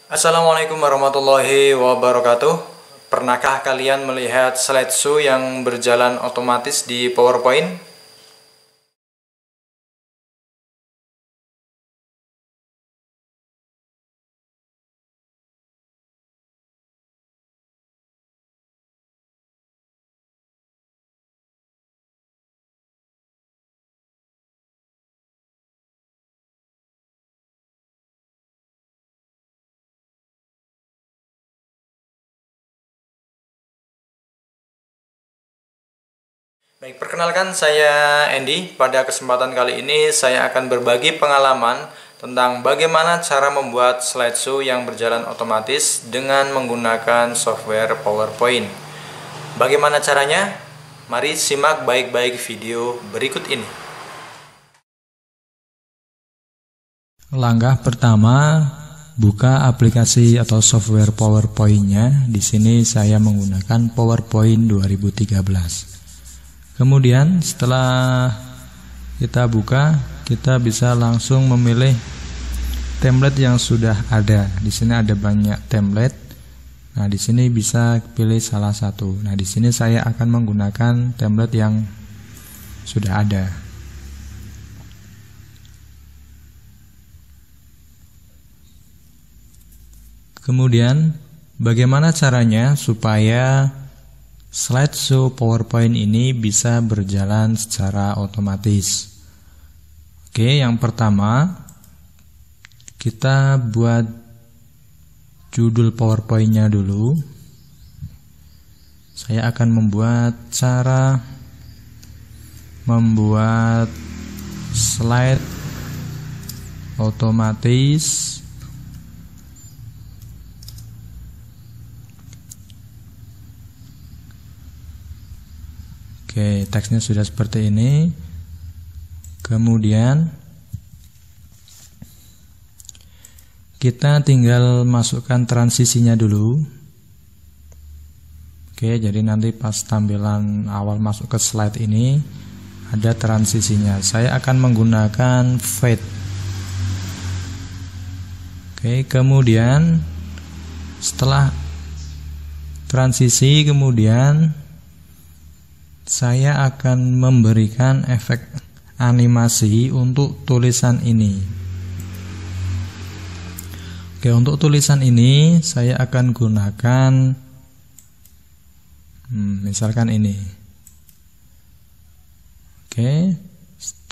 Assalamualaikum warahmatullahi wabarakatuh. Pernahkah kalian melihat slideshow yang berjalan otomatis di PowerPoint? Baik, perkenalkan saya Andy. Pada kesempatan kali ini saya akan berbagi pengalaman tentang bagaimana cara membuat slideshow yang berjalan otomatis dengan menggunakan software PowerPoint. Bagaimana caranya? Mari simak baik-baik video berikut ini. Langkah pertama, buka aplikasi atau software PowerPoint-nya. Di sini saya menggunakan PowerPoint 2013. Kemudian setelah kita buka, kita bisa langsung memilih template yang sudah ada. Di sini ada banyak template. Nah, di sini bisa pilih salah satu. Nah, di sini saya akan menggunakan template yang sudah ada. Kemudian, bagaimana caranya supaya slideshow PowerPoint ini bisa berjalan secara otomatis? Oke, yang pertama kita buat judul PowerPoint-nya dulu. Saya akan membuat cara membuat slide otomatis. Oke, teksnya sudah seperti ini. Kemudian kita tinggal masukkan transisinya dulu. Oke, jadi nanti pas tampilan awal masuk ke slide ini ada transisinya. Saya akan menggunakan fade. Oke, kemudian setelah transisi, kemudian saya akan memberikan efek animasi untuk tulisan ini. Oke, untuk tulisan ini saya akan gunakan misalkan ini. Oke,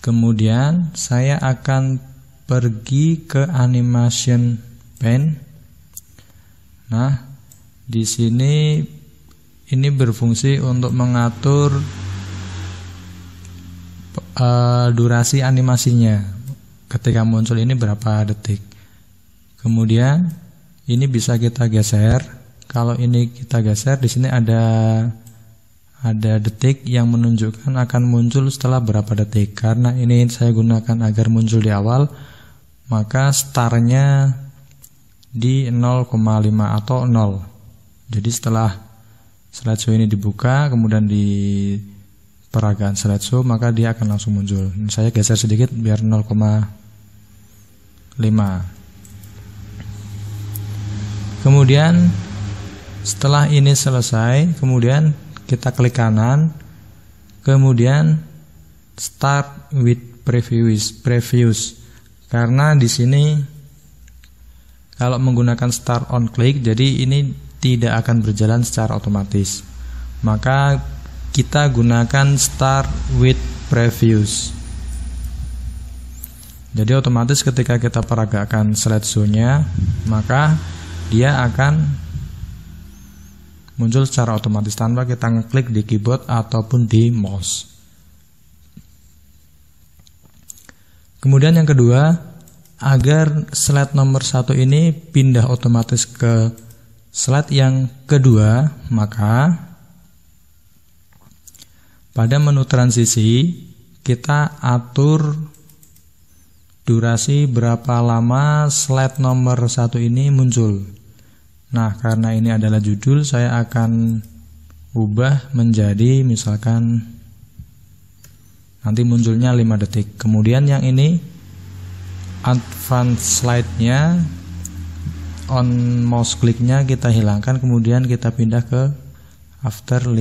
kemudian saya akan pergi ke animation pen. Nah, di sini ini berfungsi untuk mengatur durasi animasinya. Ketika muncul ini berapa detik. Kemudian ini bisa kita geser. Kalau ini kita geser, di sini ada detik yang menunjukkan akan muncul setelah berapa detik. Karena ini saya gunakan agar muncul di awal, maka startnya di 0,5 atau 0. Jadi setelah slideshow ini dibuka, kemudian di peragaan slideshow, maka dia akan langsung muncul. Saya geser sedikit biar 0,5. Kemudian setelah ini selesai, kemudian kita klik kanan, kemudian start with previews. Karena di sini kalau menggunakan start on click, jadi ini tidak akan berjalan secara otomatis. Maka kita gunakan start with previews. Jadi otomatis ketika kita peragakan slideshow-nya, maka dia akan muncul secara otomatis tanpa kita ngeklik di keyboard ataupun di mouse. Kemudian yang kedua, agar slide nomor 1 ini pindah otomatis ke slide yang kedua, maka pada menu transisi kita atur durasi berapa lama slide nomor 1 ini muncul. Nah, karena ini adalah judul, saya akan ubah menjadi misalkan nanti munculnya 5 detik. Kemudian yang ini advance slide-nya on mouse kliknya kita hilangkan, kemudian kita pindah ke after 5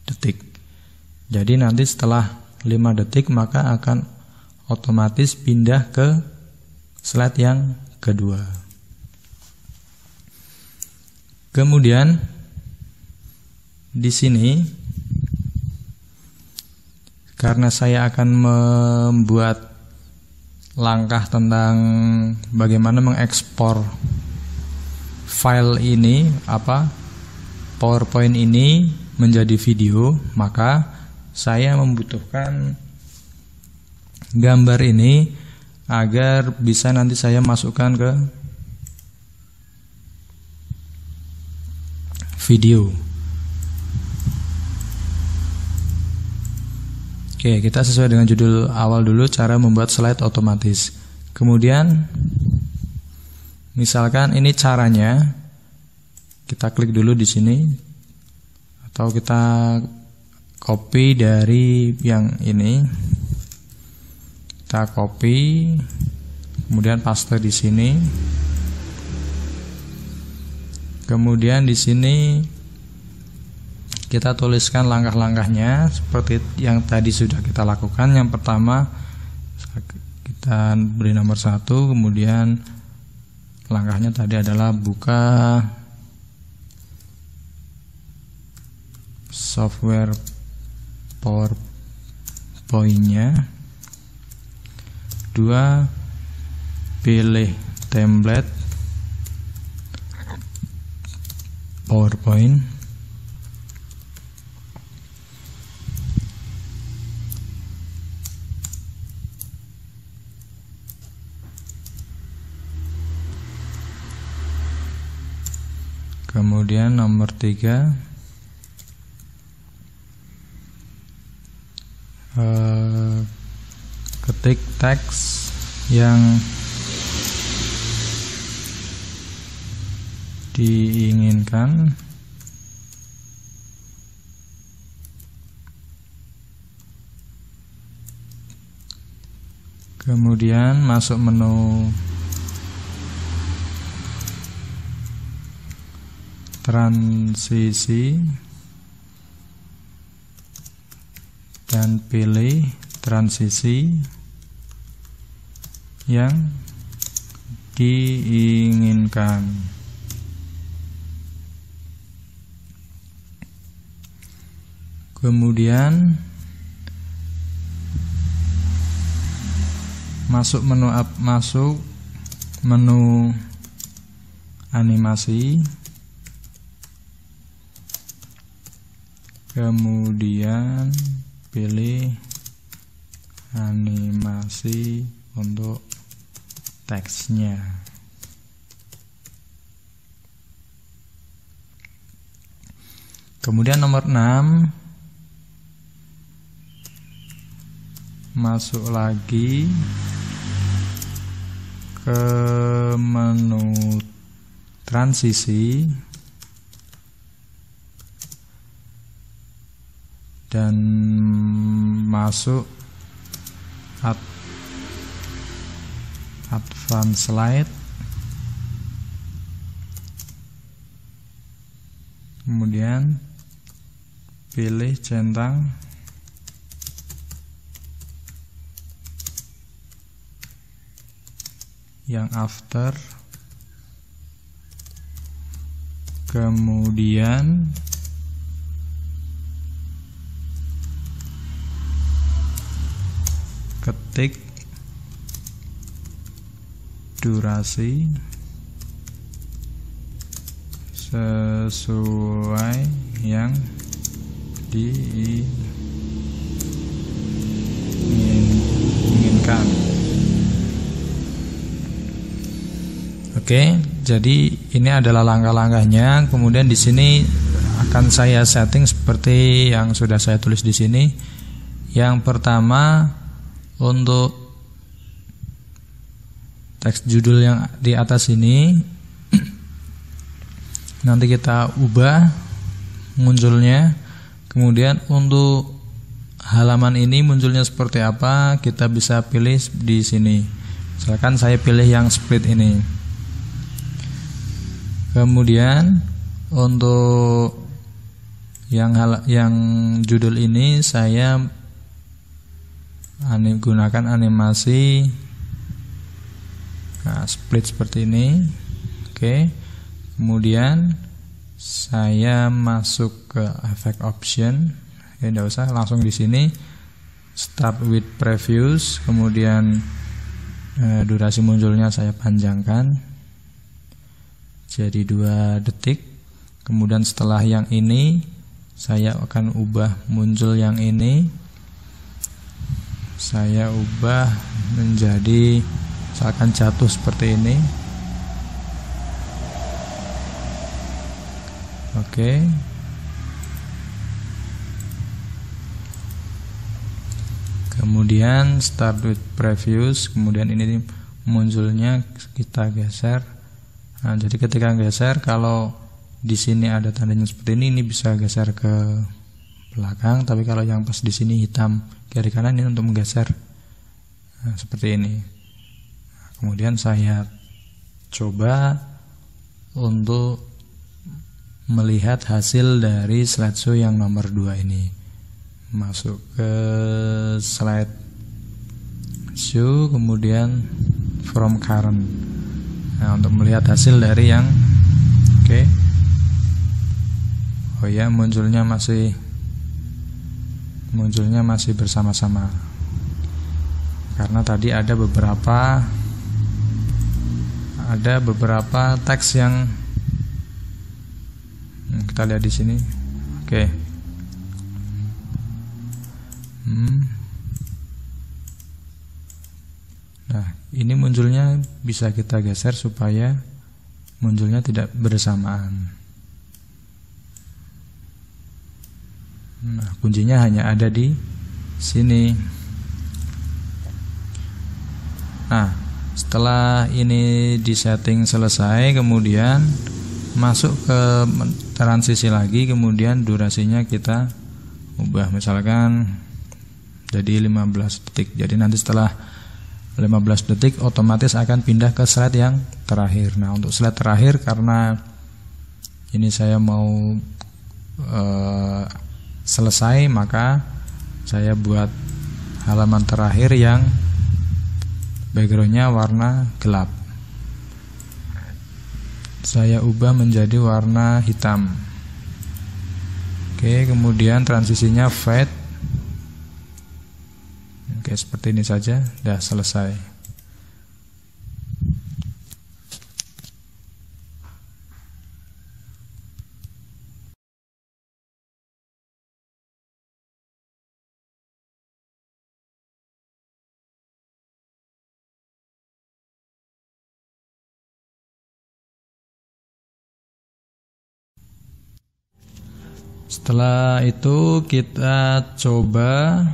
detik. Jadi nanti setelah 5 detik maka akan otomatis pindah ke slide yang kedua. Kemudian di sini karena saya akan membuat langkah tentang bagaimana mengekspor file ini, PowerPoint ini menjadi video, maka saya membutuhkan gambar ini agar bisa nanti saya masukkan ke video. Oke, kita sesuai dengan judul awal dulu, cara membuat slide otomatis. Kemudian misalkan ini caranya, kita klik dulu di sini atau kita copy dari yang ini. Kita copy, kemudian paste di sini. Kemudian di sini kita tuliskan langkah-langkahnya seperti yang tadi sudah kita lakukan. Yang pertama kita beri nomor 1, kemudian langkahnya tadi adalah buka software PowerPoint-nya. 2, pilih template PowerPoint. Kemudian nomor 3, ketik teks yang diinginkan. Kemudian masuk menu transisi dan pilih transisi yang diinginkan. Kemudian masuk menu animasi. Kemudian pilih animasi untuk teksnya. Kemudian nomor 6, masuk lagi ke menu transisi dan masuk advance slide. Kemudian pilih centang yang after. Kemudian ketik durasi sesuai yang diinginkan. Oke, jadi ini adalah langkah-langkahnya. Kemudian di sini akan saya setting seperti yang sudah saya tulis di sini. Yang pertama, untuk teks judul yang di atas ini nanti kita ubah munculnya. Kemudian untuk halaman ini munculnya seperti apa, kita bisa pilih di sini. Misalkan saya pilih yang split ini. Kemudian untuk yang judul ini saya gunakan animasi split seperti ini. Oke. Kemudian saya masuk ke effect option. Tidak usah, langsung di sini start with previews. Kemudian durasi munculnya saya panjangkan jadi 2 detik. Kemudian setelah yang ini saya akan ubah muncul yang ini, saya ubah menjadi misalkan jatuh seperti ini. Oke. Kemudian start with previews. Kemudian ini munculnya kita geser. Nah, jadi ketika geser, kalau di sini ada tandanya seperti ini bisa geser ke belakang. Tapi kalau yang pas di sini hitam kiri kanan, ini untuk menggeser. Nah, seperti ini. Nah, kemudian saya coba untuk melihat hasil dari slideshow yang nomor 2 ini. Masuk ke slide show, kemudian from current. Nah, untuk melihat hasil dari yang oke. Oh ya, munculnya masih bersama-sama. Karena tadi ada beberapa teks yang kita lihat di sini. Oke. Nah, ini munculnya bisa kita geser supaya munculnya tidak bersamaan. Nah, kuncinya hanya ada di sini. Nah, setelah ini di setting selesai, kemudian masuk ke transisi lagi, kemudian durasinya kita ubah misalkan jadi 15 detik. Jadi nanti setelah 15 detik otomatis akan pindah ke slide yang terakhir. Nah, untuk slide terakhir, karena ini saya mau selesai, maka saya buat halaman terakhir yang backgroundnya warna gelap. Saya ubah menjadi warna hitam. Oke, kemudian transisinya fade. Oke, seperti ini saja, sudah selesai. Setelah itu kita coba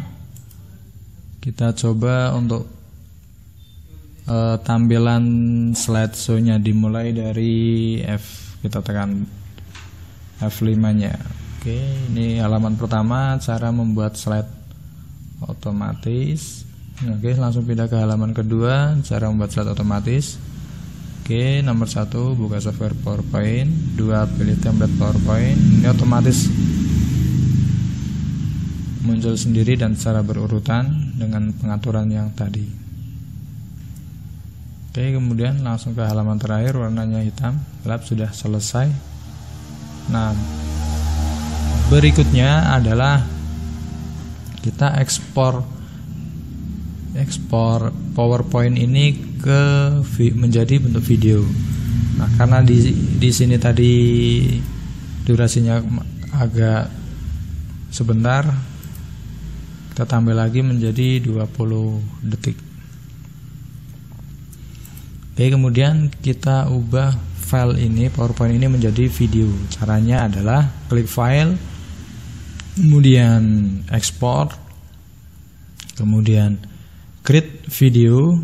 untuk tampilan slideshow-nya dimulai dari kita tekan F5-nya. Oke, ini halaman pertama, cara membuat slide otomatis. Oke, langsung pindah ke halaman kedua, cara membuat slide otomatis. Oke, nomor 1 buka software PowerPoint, 2 pilih template PowerPoint. Ini otomatis muncul sendiri dan secara berurutan dengan pengaturan yang tadi. Oke, kemudian langsung ke halaman terakhir, warnanya hitam gelap, sudah selesai. Nah, berikutnya adalah kita ekspor PowerPoint ini menjadi bentuk video. Nah, karena di sini tadi durasinya agak sebentar, kita tambah lagi menjadi 20 detik. Oke, kemudian kita ubah file ini, PowerPoint ini menjadi video. Caranya adalah klik file, kemudian ekspor, kemudian create video.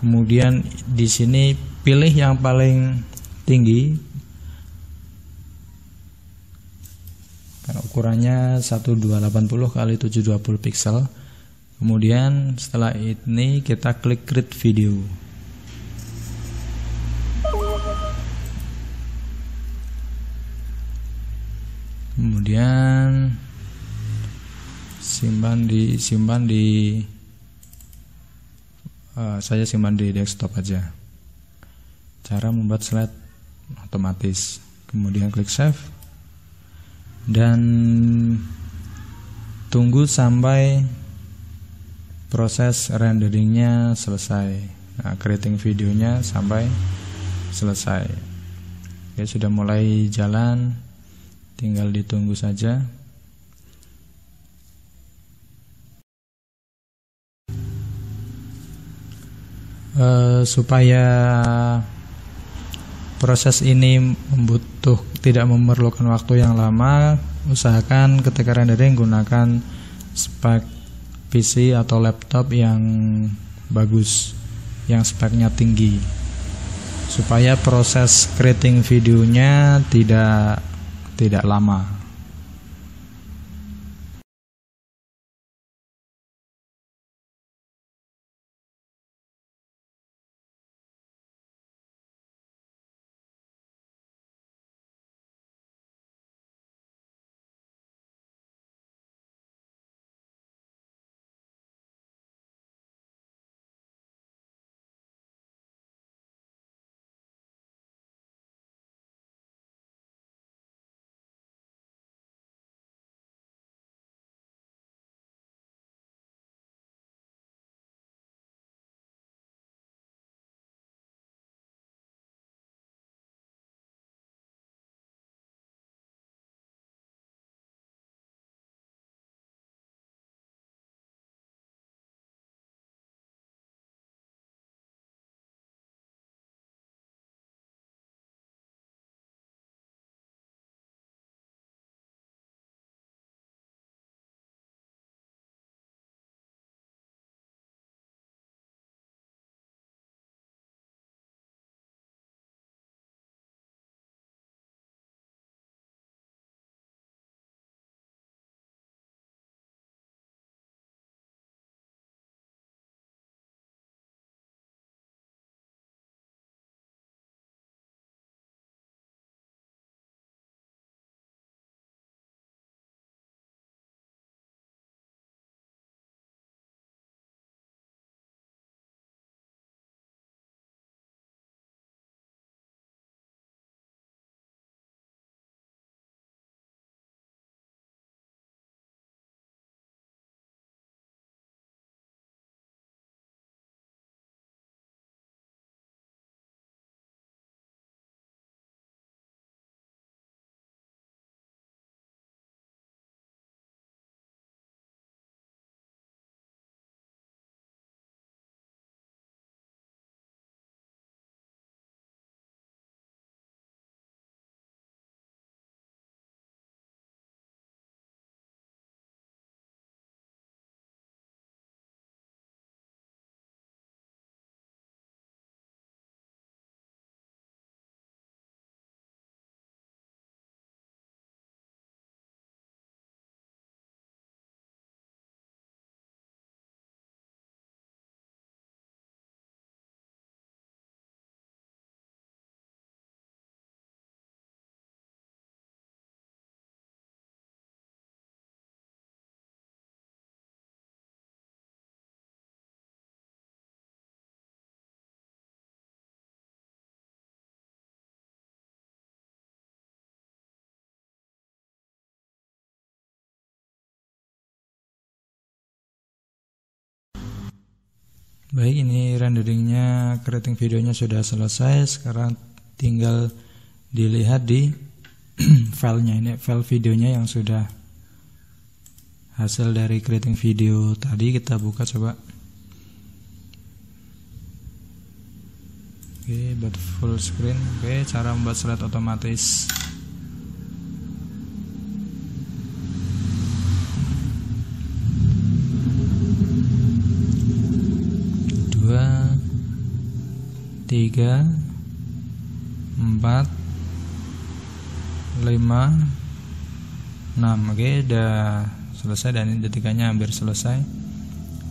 Kemudian di sini pilih yang paling tinggi, karena ukurannya 1280 x 720 pixel. Kemudian setelah ini kita klik create video. kemudian simpan di saya simpan di desktop aja. Cara membuat slide otomatis, kemudian klik save dan tunggu sampai proses renderingnya selesai. Nah, creating videonya sampai selesai. Oke, sudah mulai jalan, tinggal ditunggu saja. Supaya proses ini tidak memerlukan waktu yang lama, usahakan ketika rendering gunakan spek PC atau laptop yang bagus, yang speknya tinggi, supaya proses creating videonya tidak lama. Baik, ini renderingnya, creating videonya sudah selesai. Sekarang tinggal dilihat di filenya. Ini file videonya yang sudah hasil dari creating video tadi. Kita buka coba. Oke, buat full screen. Oke, cara membuat slide otomatis. Tiga, 4, 5, 6. Oke, udah selesai dan ini detikanya hampir selesai.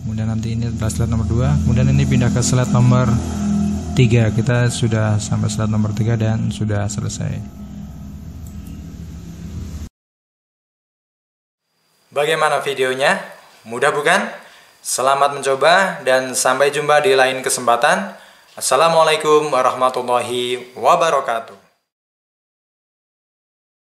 Kemudian nanti ini adalah slide nomor 2. Kemudian ini pindah ke slide nomor 3. Kita sudah sampai slide nomor 3 dan sudah selesai. Bagaimana videonya? Mudah bukan? Selamat mencoba dan sampai jumpa di lain kesempatan. Assalamualaikum warahmatullahi wabarakatuh.